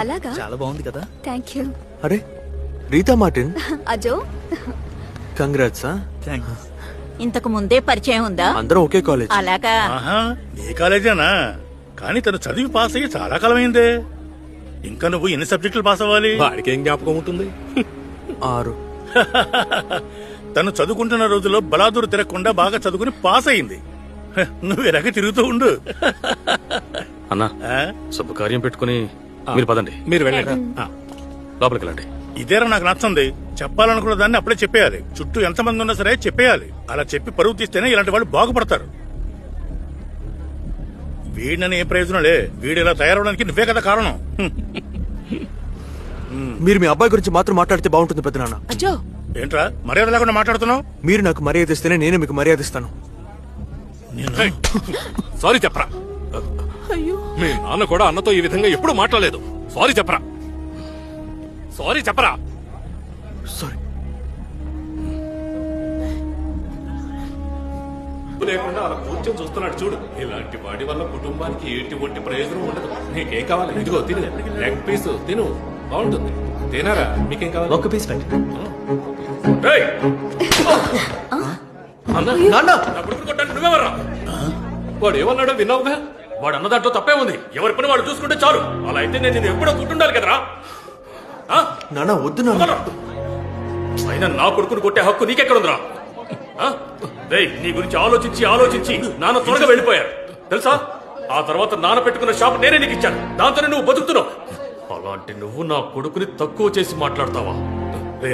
అలాగా చాలా బాగుంది కదా. Thank you. అరే రీతా మార్టిన్, అజో కంగ్రాట్స్. థ్యాంక్స్. ఇంతకు ముందే పరిచయం ఉందా? అందరం ఒకే కాలేజ్. అలాగా. ఆహా, నీ కాలేజేనా? కానీ తను చదివి పాస్ అయ్యి చాలా కాలమైందే. ఇంకా నువ్వు ఎన్ని సబ్జెక్టులు పాస్ అవ్వాలి? వాడికి ఏం జ్ఞాపకం ఉంటుంది? 6. తను చదువుకుంటున్న రోజుల్లో బలాదూరు తిరగకుండా బాగా చదువుకుని పాస్ అయింది. హ, నువ్వు ఇలాగే తిరుగుతూ ఉండు. అన్నా ఆ? శుభకార్యం పెట్టుకుని మీరు పదండి. మీరు వెళ్ళండి. లోపలికి వెళ్ళండి. ఇదేరా నాకు నచ్చింది. చెప్పాలనుకున్న దాన్ని అప్పుడే చెప్పేయాలి. చుట్టూ ఎంతమంది ఉన్నా సరే చెప్పేయాలి. అలా చెప్పి పరువు తీస్తేనే ఇలాంటి వాళ్ళు బాగుపడతారు. వీడినని ఏ ప్రయోజనం లే. వీడు ఇలా తయారవడానికి నువ్వే కదా కారణం. మీరు మీ అబ్బాయి గురించి మాత్రం మాట్లాడితే బాగుంటుంది పెద్దనాన్న. అజో ఏంట్రా మర్యాద లేకుండా మాట్లాడుతున్నావు? మీరు నాకు మర్యాద ఇస్తేనే నేను మీకు మర్యాద ఇస్తాను. సారీ చెప్పరా. మీ నాన్న కూడా అన్నతో ఈ విధంగా ఎప్పుడు మాట్లాడలేదు. సారీ చెప్పరా. సారీ చెప్పరా. సారీ. లేకుండా అలా కూర్చొని చూస్తున్నాడు చూడు. ఇలాంటి వాడి వల్ల కుటుంబానికి ఎటువంటి ప్రయోజనం ఉండదు. నీకేం కావాలి? ఇదిగో తిను. లెగ్ పీస్ తిను, బాగుంటుంది. తినారా? మీకేం కావాలి? ఒక్క పీస్ రండి. ఏయ్! అన్నా, నా కొడుకుని కొట్టడానికి నువ్వెవర్రా? వాడు ఏమన్నాడో విన్నావుగా? వాడు అన్న దాంట్లో తప్పే ఉంది. ఎవరి పని వాడు చూసుకుంటే చాలు. అలా అయితే నేను నిన్ను ఎప్పుడో కుట్టుండాలి కదరా. నాన్న వద్దు నాన్న. అయినా నా కొడుకుని కొట్టే హక్కు నీకెక్కడుందిరా? నీ గురించి ఆలోచించి ఆలోచించి నాన్న త్వరగా వెళ్ళిపోయారు తెలుసా. ఆ తర్వాత నాన్న పెట్టుకున్న షాప్ నేనే నీకు ఇచ్చాను. దాంతోనే నువ్వు బతుకుతున్నావు. అలాంటి నువ్వు నా కొడుకుని తక్కువ చేసి మాట్లాడతావా?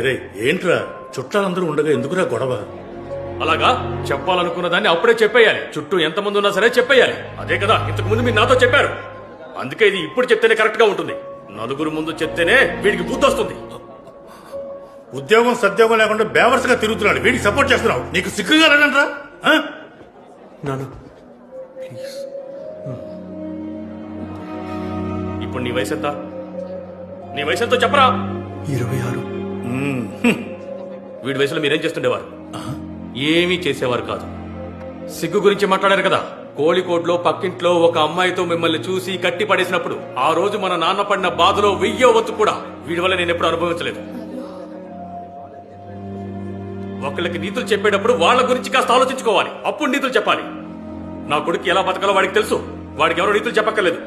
రే ఏంట్రా, చుట్టాలందరూ ఉండగా ఎందుకురా గొడవ? అలాగా చెప్పాలనుకున్న దాన్ని అప్పుడే చెప్పేయాలి. చుట్టూ ఎంతమంది ఉన్నా సరే చెప్పేయాలి. అదే కదా ఇంతకు ముందు మీరు నాతో చెప్పారు. అందుకే ఇది ఇప్పుడు చెప్తేనే కరెక్ట్ గా ఉంటుంది. నలుగురు ముందు చెప్తేనే వీడికి బుద్ధి వస్తుంది. ఉద్యోగం సద్యోగం లేకుండా బేవర్స్గా తిరుగుతున్నాడు. వీడికి సపోర్ట్ చేస్తున్నావు. నీకు సిగ్గుగా లేదంట్రా? నాన్న ప్లీజ్. ఇప్పుడు నీ వయసు ఎంత? నీ వయసు ఎంతో చెప్పరా. 26. వీడి వయసులో మీరేం చేస్తుండేవారు? ఏమీ చేసేవారు కాదు. సిగ్గు గురించి మాట్లాడారు కదా. కోళికోడ్లో పక్కింట్లో ఒక అమ్మాయితో మిమ్మల్ని చూసి కట్టి పడేసినప్పుడు ఆ రోజు మన నాన్న పడిన బాధలో 1000వ వంతు కూడా వీడి వల్ల నేను ఎప్పుడు అనుభవించలేదు. ఒకళ్ళకి నీతులు చెప్పేటప్పుడు వాళ్ళ గురించి కాస్త ఆలోచించుకోవాలి. అప్పుడు నీతులు చెప్పాలి. నా కొడుకు ఎలా బతకాలో వాడికి తెలుసు. వాడికి ఎవరో నీతులు చెప్పక్కర్లేదు.